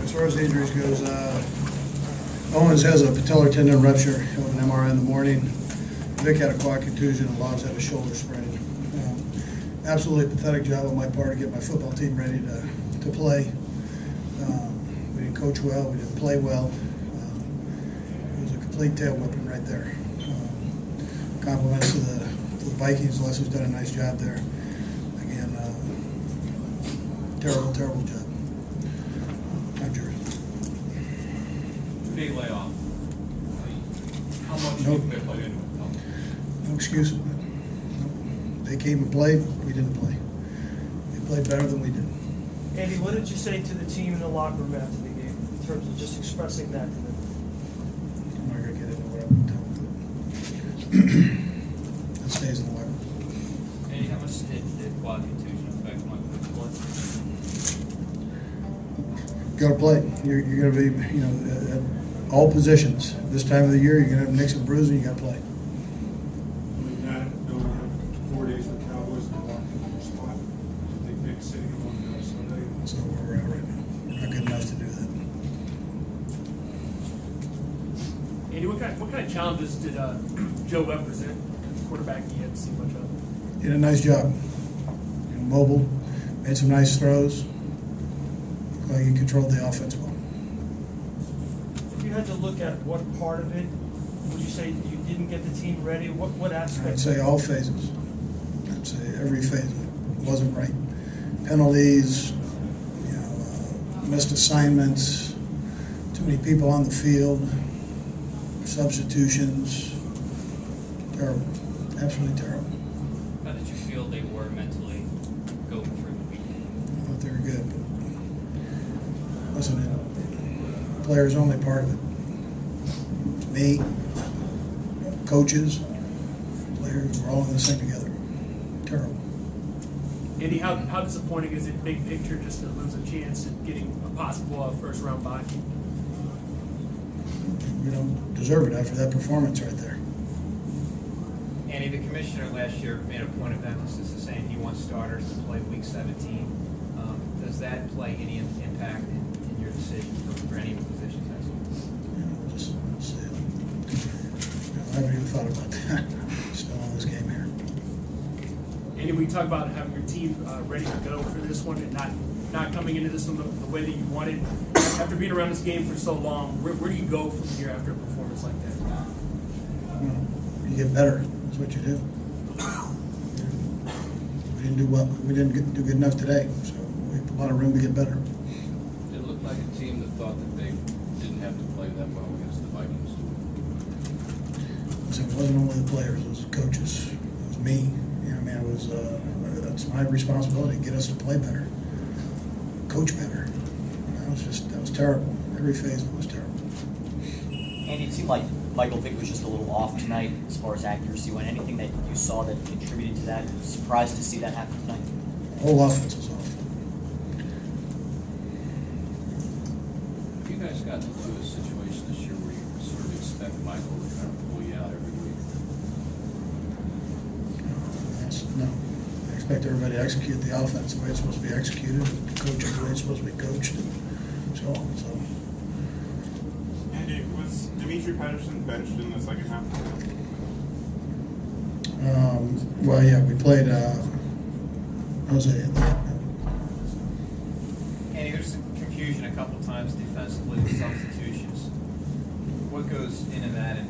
as far as the injuries goes, Owens has a patellar tendon rupture with an MRI in the morning. Vic had a quad contusion and Laws had a shoulder sprain. Absolutely pathetic job on my part to get my football team ready to play. We didn't coach well, we didn't play well. It was a complete tail whipping right there. Compliments to the Vikings. Les has done a nice job there. Again, terrible job. I'm Jerry. Big layoff. How much Nope. did they play into it? No excuses. Nope. They came and played. We didn't play. They played better than we did. Andy, what did you say to the team in the locker room after the game in terms of just expressing that to them? I'm not going to get into what I'm telling them. It stays in the locker room. Andy, how much did the quad contusion affect Michael? You got to play. You're going to be, at all positions. This time of the year, you're going to have nicks and bruising. You got to play. That's not where we're at right now. We're not good enough to do that. Andy, what kind of challenges did Joe Webb present? Quarterback he hadn't seen much of. Did a nice job. Mobile, made some nice throws. Looked like he controlled the offense well. If you had to look at what part of it, would you say you didn't get the team ready? What aspect? I'd say all phases. I'd say every phase of it wasn't right. Penalties, missed assignments, too many people on the field, substitutions. Terrible. Absolutely terrible. How did you feel they were mentally going through the weekend? I thought they were good, but wasn't it? Players only part of it. Me, coaches, players, we're all in this thing together. Terrible. Andy, how disappointing is it, big picture, just to lose a chance at getting a possible first round bye? We don't deserve it after that performance right there. Andy, the commissioner last year made a point of emphasis of saying he wants starters to play week 17. Does that play any impact in your decision for any positions? Just say it. I haven't even thought about that. Still on this game here. Andy, we talk about having your team ready to go for this one and not coming into this one the way that you wanted. After being around this game for so long, where do you go from here after a performance like that? You get better. That's what you do. We didn't do well. We didn't do good enough today, so we have a lot of room to get better. It looked like a team that thought that they didn't have to play that well against the Vikings. So it wasn't only the players; it was the coaches. It was me. It was that's my responsibility to get us to play better, coach better. That was terrible. Every phase of it was terrible. Andy, it seemed like Michael Vick was just a little off tonight as far as accuracy went. Anything that you saw that contributed to that? Surprised to see that happen tonight? The whole offense was off. Have you guys gotten into a situation this year where you sort of expect Michael to kind of pull you out every week? No. I expect everybody to execute the offense the way it's supposed to be executed, and coach it the way it's supposed to be coached, and so on. So. Andy, was Dimitri Patterson benched in the second half? Well, yeah, we played Jose. Andy, there's some confusion a couple times defensively with substitutions. What goes into that, and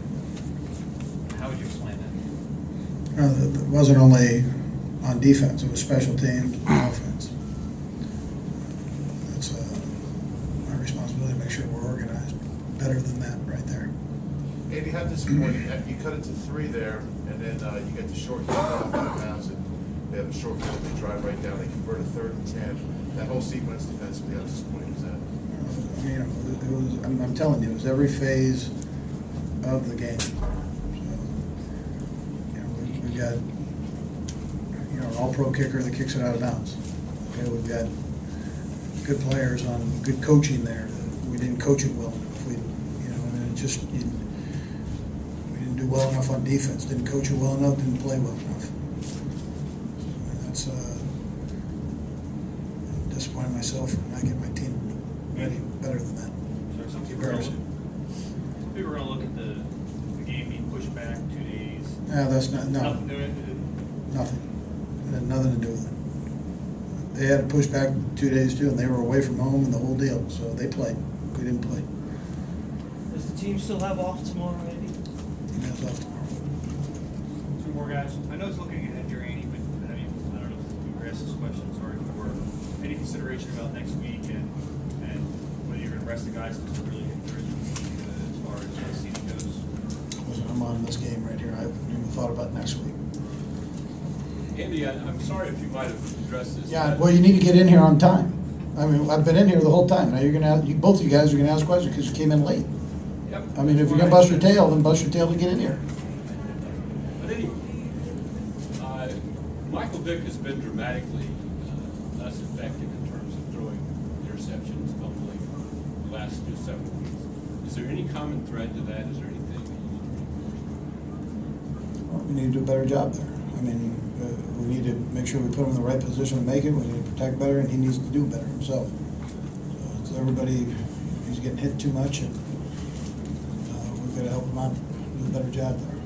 how would you explain that? It wasn't only on defense; it was special teams and offense. That's my responsibility to make sure we're organized better than that right there. Andy, how disappointing that you cut it to 3 there, and then you get the short kick off out of bounds, and they have a short kick, they drive right down, they convert a 3rd and 10. That whole sequence defensively, how disappointing was that? It was. I'm telling you, it was every phase of the game. So, we got an all-pro kicker that kicks it out of bounds. Okay, we've got good players on good coaching there. We didn't coach it well enough. We didn't do well enough on defense. Didn't coach it well enough. Didn't play well enough. That's disappointing myself for not getting my team. ready better than that. So some people Embarrassing. are gonna look at the game being pushed back 2 days. Yeah, that's no, Nothing to it. nothing. It had nothing to do with it. They had to push back 2 days too, and they were away from home and the whole deal, so they played. We didn't play. Does the team still have off tomorrow, Andy? Team has off tomorrow. Two more guys. I know it's looking ahead here, Andy, but I mean, I don't know if we were asked this question, sorry, if we were. Any consideration about next week and whether you're gonna rest the guys to really get through the week as far as the season goes? Listen, I'm on this game right here. I haven't even thought about next week. Andy, I'm sorry if you might have addressed this. Yeah, but- well, you need to get in here on time. I mean, I've been in here the whole time. Now you're gonna, both of you guys are gonna ask questions because you came in late. Yep. I mean, if you're gonna bust your tail, then bust your tail to get in here. But anyway, Michael Vick has been dramatically less effective in terms of throwing interceptions, fumbling, the last several weeks. Is there any common thread to that? Is there anything that you need to reinforce? Well, we need to do a better job there. I mean, we need to make sure we put him in the right position to make it. We need to protect better, and he needs to do better himself. So everybody, he's getting hit too much, and we've got to help him out, do a better job there.